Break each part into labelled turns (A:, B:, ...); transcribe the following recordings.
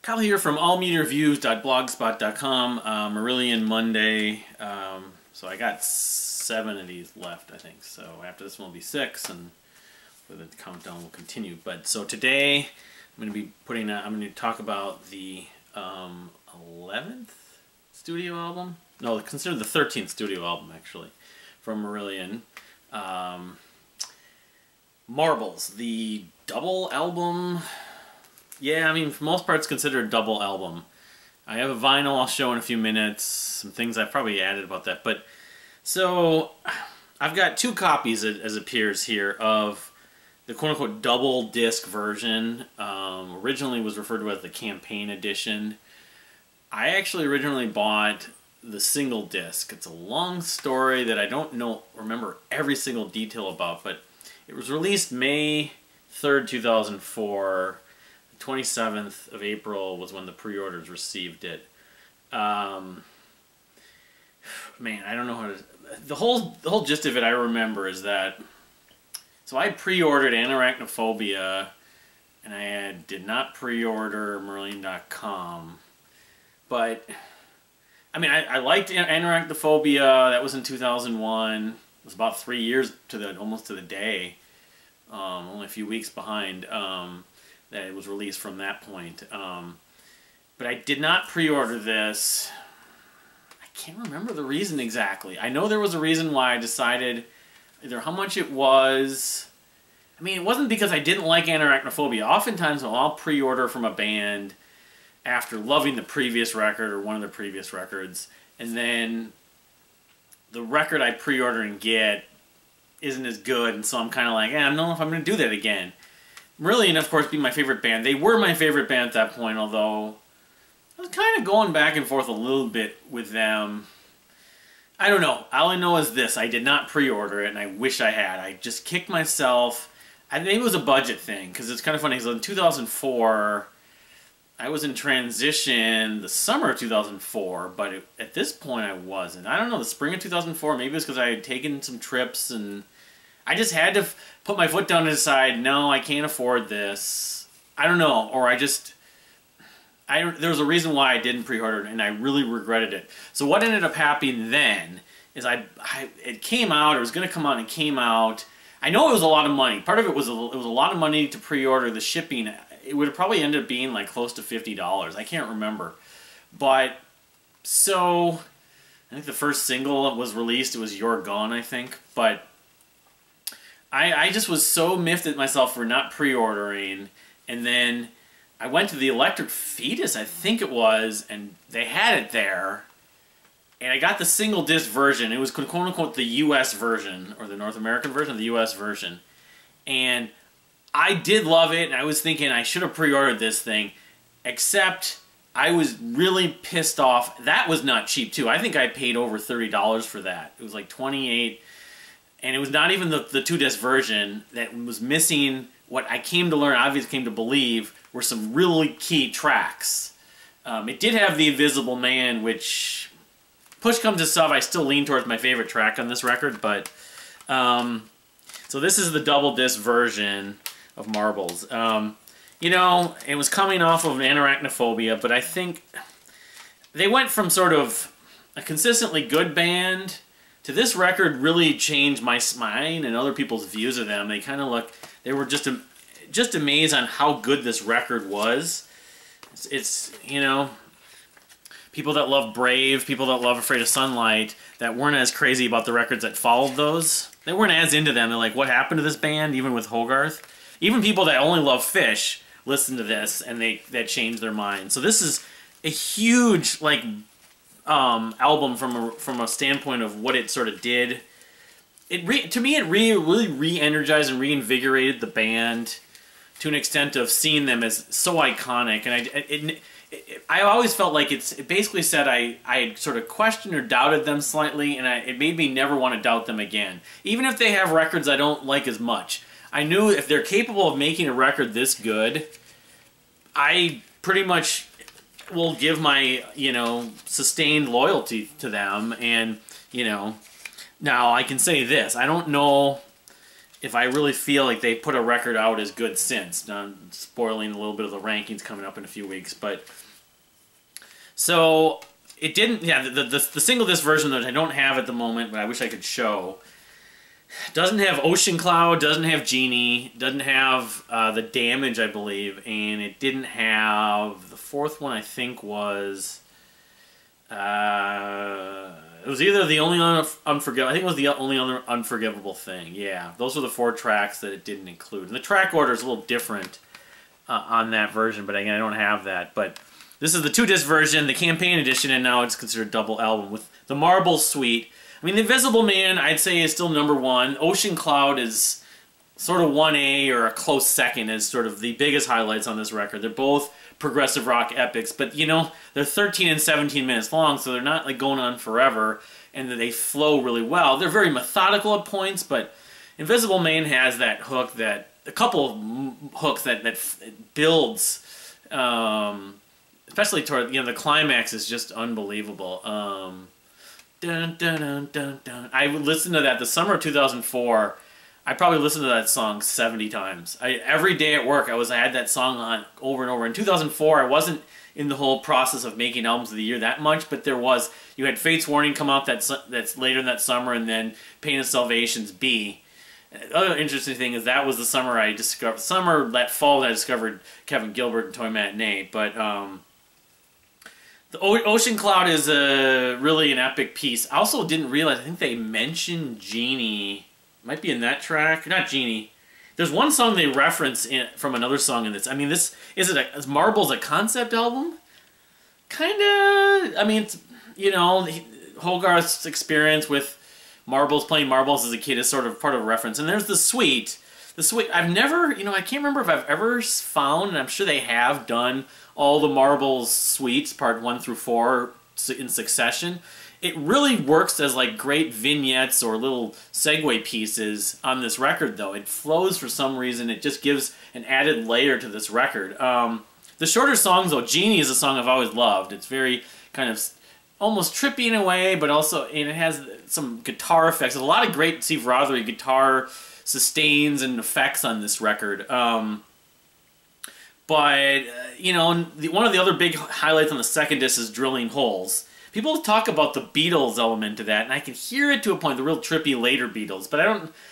A: Kyle here from allmediareviews.blogspot.com. Marillion Monday. So I got 7 of these left, I think. So after this one will be 6, and the countdown will continue. But so today I'm going to be I'm going to talk about the 11th studio album. No, considered the 13th studio album actually from Marillion. Marbles, the double album. Yeah, I mean, for most part, it's considered a double album. I have a vinyl I'll show in a few minutes, some things I've probably added about that. But so I've got 2 copies, as appears here, of the quote-unquote double disc version. Originally was referred to as the campaign edition. I actually originally bought the single disc. It's a long story that I don't remember every single detail about, but it was released May 3rd, 2004. 27th of April was when the pre-orders received it. Man, I don't know how to... The whole gist of it I remember is that... So I pre-ordered Anarachnophobia, and I did not pre-order Marillion.com. But, I mean, I liked Anarachnophobia. That was in 2001. It was about 3 years almost to the day. Only a few weeks behind. That it was released from that point. But I did not pre-order this. I can't remember the reason exactly. I know there was a reason why I decided either how much it was. I mean, it wasn't because I didn't like Anarachnophobia. Oftentimes I'll pre-order from a band after loving the previous record or one of the previous records, and then the record I pre-order and get isn't as good, and so I'm kind of like, I don't know if I'm going to do that again. Marillion, of course, being my favorite band. They were my favorite band at that point, although I was kind of going back and forth a little bit with them. I don't know. All I know is this. I did not pre-order it, and I wish I had. I just kicked myself. I think it was a budget thing, because it's kind of funny. Because in 2004, I was in transition the summer of 2004, but at this point I wasn't. I don't know, the spring of 2004, maybe it was because I had taken some trips, and I just had to put my foot down and decide, no, I can't afford this. I don't know, or there was a reason why I didn't pre-order it, and I really regretted it. So what ended up happening then is it came out, it was going to come out, and it came out. I know it was a lot of money. Part of it was it was a lot of money to pre-order. The shipping, it would have probably ended up being like close to $50. I can't remember. But, so, I think the first single was released, it was You're Gone, I think. But I just was so miffed at myself for not pre-ordering, and then I went to the Electric Fetus, I think it was, and they had it there, and I got the single disc version. It was quote-unquote the US version, or the North American version, the US version, and I did love it, and I was thinking I should have pre-ordered this thing, except I was really pissed off. That was not cheap, too. I think I paid over $30 for that. It was like $28. And it was not even the 2-disc version that was missing what I came to learn, obviously came to believe, were some really key tracks. It did have The Invisible Man, which, push comes to shove, I still lean towards my favorite track on this record. But so this is the double disc version of Marbles. You know, it was coming off of Anarachnophobia, but I think they went from sort of a consistently good band to this record really changed mine and other people's views of them. They kind of they were just amazed on how good this record was. It's, you know, people that love Brave, people that love Afraid of Sunlight, that weren't as crazy about the records that followed those. They weren't as into them. They're like, what happened to this band, even with Hogarth? Even people that only love Fish listen to this, and that changed their mind. So this is a huge, like, album from a standpoint of what it sort of did. To me, it really re-energized and reinvigorated the band to an extent of seeing them as so iconic. And I always felt like it basically said I had sort of questioned or doubted them slightly, and it made me never want to doubt them again. Even if they have records I don't like as much, I knew if they're capable of making a record this good, I pretty much will give my, you know, sustained loyalty to them. And, you know, now I can say this. I don't know if I really feel like they put a record out as good since. Now, I'm spoiling a little bit of the rankings coming up in a few weeks, but so it didn't. Yeah, the single disc version that I don't have at the moment, but I wish I could show, doesn't have Ocean Cloud, doesn't have Genie, doesn't have The Damage, I believe, and it didn't have the fourth one. I think was. It was either The Only Unforgivable. I think it was The Only Unforgivable Thing. Yeah, those were the 4 tracks that it didn't include. And the track order is a little different on that version, but again, I don't have that. But this is the 2-disc version, the campaign edition, and now it's considered a double album with the Marbles Suite. I mean, The Invisible Man, I'd say, is still #1. Ocean Cloud is sort of 1A or a close second as sort of the biggest highlights on this record. They're both progressive rock epics, but you know, they're 13 and 17 minutes long, so they're not like going on forever, and they flow really well. They're very methodical at points, but Invisible Man has that hook, that a couple of hooks that builds, especially toward, you know, the climax is just unbelievable. Dun, dun, dun, dun, dun. I would listen to that the summer of 2004. I probably listened to that song 70 times. Every day at work, I had that song on over and over. In 2004, I wasn't in the whole process of making albums of the year that much, but you had Fate's Warning come out that's later in that summer, and then Pain of Salvation's B. The other interesting thing is that was the summer that fall that I discovered Kevin Gilbert and Toy Matinee. But the Ocean Cloud is really an epic piece. I also didn't realize, I think they mentioned Genie. Might be in that track. Not Genie. There's one song they reference from another song in this. I mean, is Marbles a concept album? Kinda. I mean, it's, you know, Hogarth's experience with marbles, playing marbles as a kid is sort of part of a reference. And there's the Suite. The Suite, I've never, you know, I can't remember if I've ever found, and I'm sure they have done all the Marbles Suites, part 1 through 4, in succession. It really works as like great vignettes or little segue pieces on this record, though. It flows for some reason. It just gives an added layer to this record. The shorter songs, though, Genie is a song I've always loved. It's very kind of almost trippy in a way, but also, and it has some guitar effects. There's a lot of great Steve Rothery guitar sustains and effects on this record. But, you know, one of the other big highlights on the second disc is Drilling Holes. People talk about the Beatles element to that, and I can hear it to a point, the real trippy later Beatles, but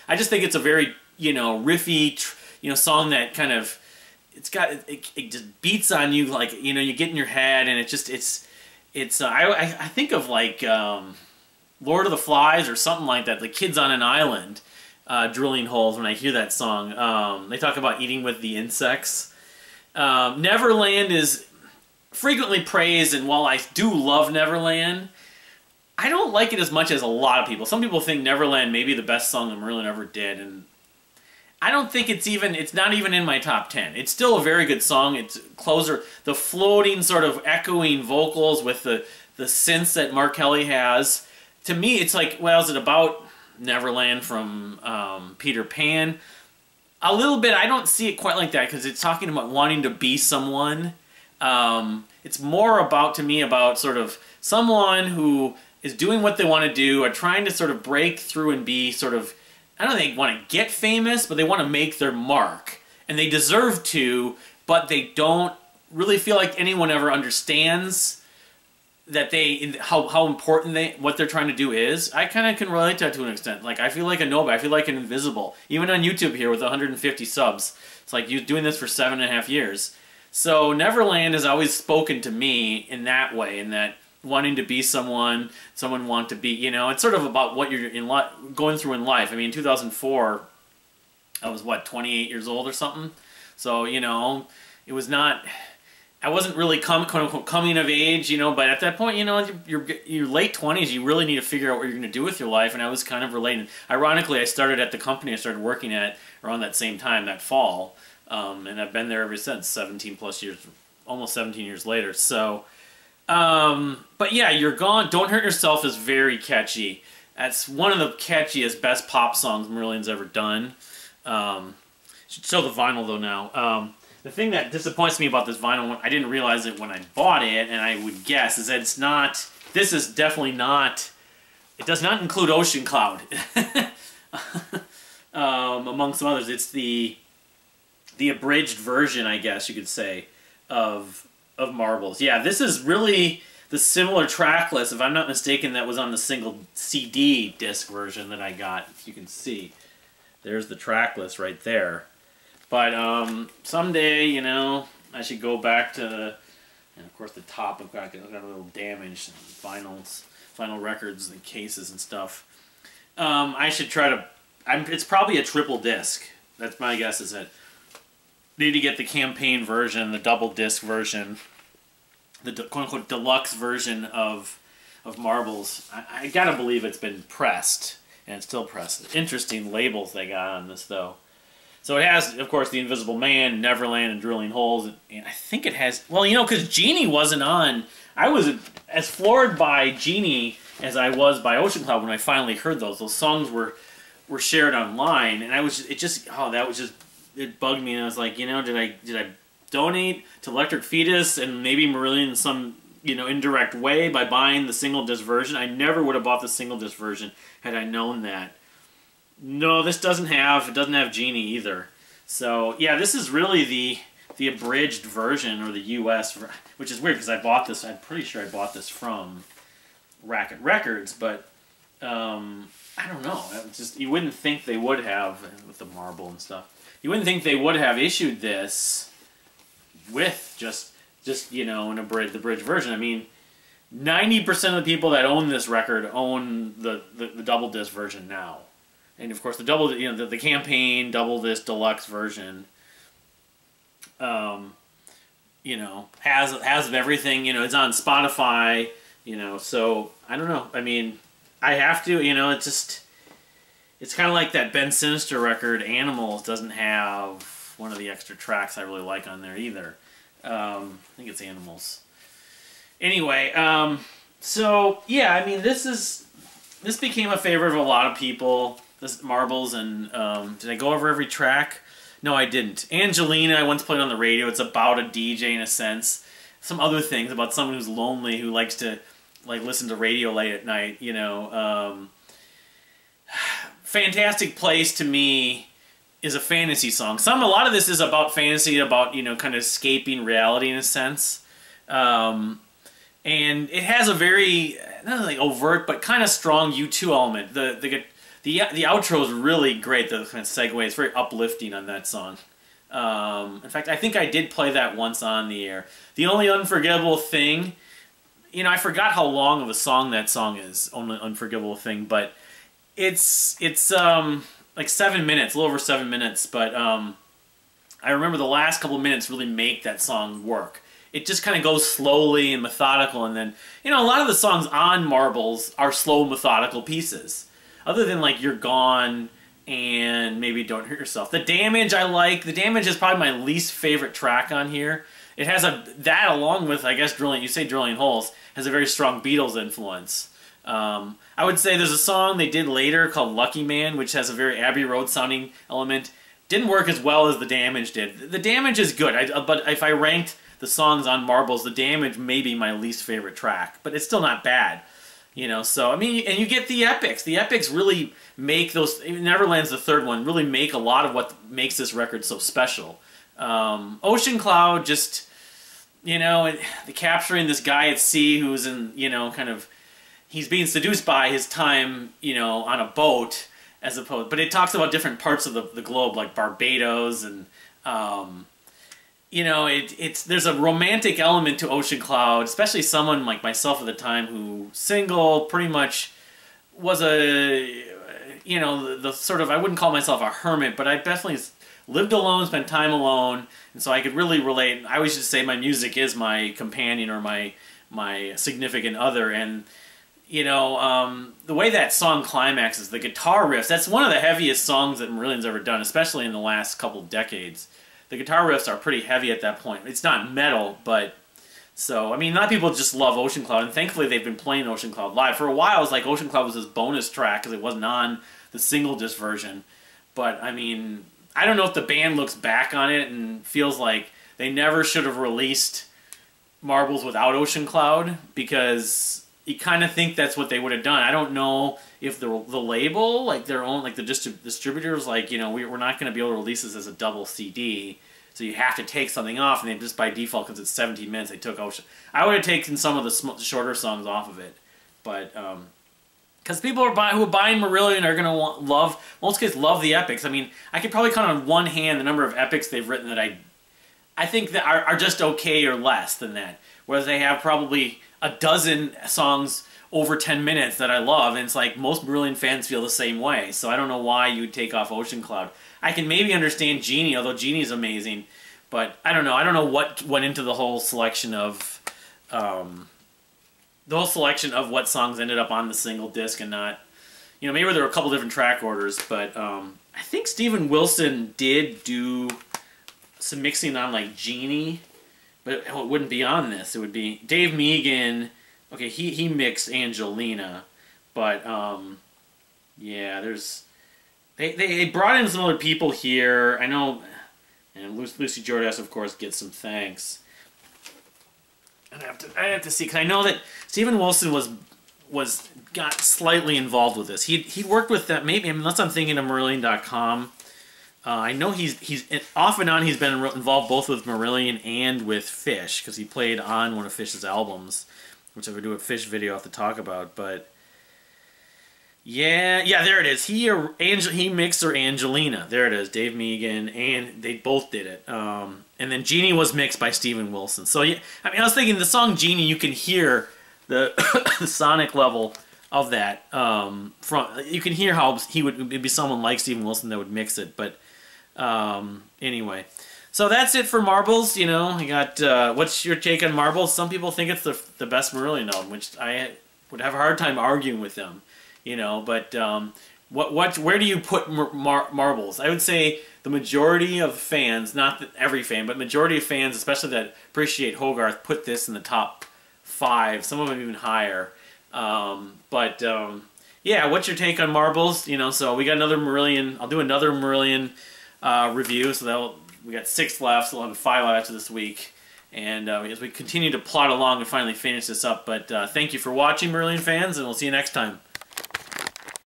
A: I just think it's a very, you know, riffy, you know, song that kind of, it just beats on you, like, you know, you get in your head, and I think of like Lord of the Flies or something like that, the kids on an island drilling holes when I hear that song. They talk about eating with the insects. Neverland is frequently praised, and while I do love Neverland, I don't like it as much as a lot of people. Some people think Neverland may be the best song that Marillion ever did, and I don't think it's not even in my top 10. It's still a very good song. It's closer, the floating sort of echoing vocals with the synths that Mark Kelly has. To me, it's like, well, is it about Neverland from Peter Pan? A little bit. I don't see it quite like that, because it's talking about wanting to be someone. It's more about, to me, about sort of someone who is doing what they want to do, or trying to sort of break through and be sort of, I don't think they want to get famous, but they want to make their mark. And they deserve to, but they don't really feel like anyone ever understands that how important what they're trying to do is. I kind of can relate to that to an extent. Like, I feel like a nobody. I feel like an invisible. Even on YouTube here with 150 subs. It's like you doing this for 7.5 years. So Neverland has always spoken to me in that way, in that wanting to be someone want to be, you know, it's sort of about what you're going through in life. I mean, in 2004, I was, what, 28 years old or something? So, you know, it was not, I wasn't really quote unquote coming of age, you know, but at that point, you know, your late 20s, you really need to figure out what you're going to do with your life, and I was kind of relating. Ironically, I started at the company I started working at around that same time, that fall. And I've been there ever since, 17 plus years, almost 17 years later. So, but yeah, You're Gone, Don't Hurt Yourself is very catchy. That's one of the catchiest, best pop songs Marillion's ever done. Should show the vinyl though now. The thing that disappoints me about this vinyl, I didn't realize it when I bought it, and I would guess, is that it's not, this is definitely not, it does not include Ocean Cloud. among some others. It's the abridged version, I guess you could say, of Marbles. Yeah, this is really the similar track list, if I'm not mistaken, that was on the single CD disc version that I got. You can see. There's the track list right there. But someday, you know, I should go back to, and of course the top, I've got a little damaged vinyl records and cases and stuff. I should try to, it's probably a triple disc. That's my guess, is it. Need to get the campaign version, the double disc version, the quote-unquote deluxe version of Marbles. I gotta believe it's been pressed, and it's still pressed. Interesting labels they got on this, though. So it has, of course, The Invisible Man, Neverland, and Drilling Holes. And I think it has, well, you know, because Genie wasn't on. I was as floored by Genie as I was by Ocean Cloud when I finally heard those. Those songs were shared online, and it bugged me, and I was like, you know, did I donate to Electric Fetus and maybe Marillion in some, you know, indirect way by buying the single disc version? I never would have bought the single disc version had I known that. No, this doesn't have Genie either. So yeah, this is really the abridged version, or the US, which is weird because I bought this. I'm pretty sure I bought this from Racket Records, but I don't know. You wouldn't think they would have, with the marble and stuff. You wouldn't think they would have issued this with just you know, the bridge version. I mean, 90% of the people that own this record own the double disc version now. And of course, the campaign double disc deluxe version, you know, has everything. You know, it's on Spotify. You know, so I don't know. I mean, I have to. You know, it's kind of like that Ben Sinister record, Animals, doesn't have one of the extra tracks I really like on there either. I think it's Animals. Anyway, so yeah, I mean, this became a favorite of a lot of people. This Marbles, and did I go over every track? No, I didn't. Angelina, I once played on the radio. It's about a DJ in a sense. Some other things about someone who's lonely, who likes to listen to radio late at night. You know, Fantastic Place to me is a fantasy song. A lot of this is about fantasy, about, you know, kind of escaping reality in a sense. And it has a very, not like overt, but kind of strong U2 element. The outro is really great, the kind of segue. It's very uplifting on that song. In fact, I think I did play that once on the air. The Only Unforgivable Thing, you know, I forgot how long of a song that song is, Only Unforgivable Thing, but it's like 7 minutes, a little over 7 minutes, but I remember the last couple minutes really make that song work. It just kind of goes slowly and methodical, and then, you know, a lot of the songs on Marbles are slow, methodical pieces. Other than, like, You're Gone and maybe Don't Hurt Yourself. The Damage I like. The Damage is probably my least favorite track on here. It has that along with, I guess, Drilling Holes, has a very strong Beatles influence. I would say there's a song they did later called Lucky Man, which has a very Abbey Road sounding element. Didn't work as well as The Damage did. The Damage is good, but if I ranked the songs on Marbles, The Damage may be my least favorite track, but it's still not bad. You know, so, I mean, and you get the epics. The epics really make those, Neverland's the third one, really make a lot of what makes this record so special. Ocean Cloud, just, you know, the capturing this guy at sea who's in, you know, kind of, he's being seduced by his time, you know, on a boat, as opposed, but it talks about different parts of the globe, like Barbados, and, you know, there's a romantic element to Ocean Cloud, especially someone like myself at the time who single, pretty much was you know, the sort of, I wouldn't call myself a hermit, but I definitely lived alone, spent time alone, and so I could really relate. I always just say my music is my companion or my significant other, and, you know, the way that song climaxes, the guitar riffs, that's one of the heaviest songs that Marillion's ever done, especially in the last couple of decades. The guitar riffs are pretty heavy at that point. It's not metal, but... So, I mean, a lot of people just love Ocean Cloud, and thankfully they've been playing Ocean Cloud live. For a while, it was like Ocean Cloud was this bonus track because it wasn't on the single disc version. But, I mean, I don't know if the band looks back on it and feels like they never should have released Marbles without Ocean Cloud, because you kind of think that's what they would have done. I don't know if the label, like their own, like the distributors, like, you know, we're not going to be able to release this as a double CD, so you have to take something off, and they just by default, because it's 17 minutes, they took Ocean. I would have taken some of the shorter songs off of it, but because people who are buying Marillion are going to love, most kids love the epics. I mean, I could probably count on one hand the number of epics they've written that I think that are just okay or less than that. Whereas they have probably a dozen songs over 10 minutes that I love, and it's like most Marillion fans feel the same way. So I don't know why you would take off Ocean Cloud. I can maybe understand Genie, although Genie's amazing, but I don't know. I don't know what went into the whole selection of what songs ended up on the single disc and not. You know, maybe there were a couple different track orders, but I think Steven Wilson did do some mixing on like Genie. But it wouldn't be on this. It would be Dave Meegan. Okay, he mixed Angelina, but yeah, they brought in some other people here. I know, and Lucy Jordas, of course, gets some thanks. And I have to see, because I know that Steven Wilson got slightly involved with this. He worked with that, maybe, unless I'm thinking of Marillion.com. I know he's off and on. He's been involved both with Marillion and with Fish, because he played on one of Fish's albums, which I would do a Fish video I have to talk about. But yeah, there it is. He mixed her Angelina. There it is, Dave Meegan, and they both did it. And then Genie was mixed by Steven Wilson. So yeah, I mean, I was thinking the song Genie, you can hear the the sonic level of that. You can hear how it'd be someone like Steven Wilson that would mix it, but. Anyway, so that's it for Marbles. You know, you got what's your take on Marbles? Some people think it's the best Marillion album, which I would have a hard time arguing with them. You know, but where do you put Marbles? I would say the majority of fans, not every fan, but majority of fans, especially that appreciate Hogarth, put this in the top 5. Some of them even higher. Yeah, what's your take on Marbles? You know, so we got another Marillion. I'll do another Marillion review. So we got 6 left. So we'll have 5 after this week. And as we continue to plot along and finally finish this up. But thank you for watching, Marillion fans, and we'll see you next time.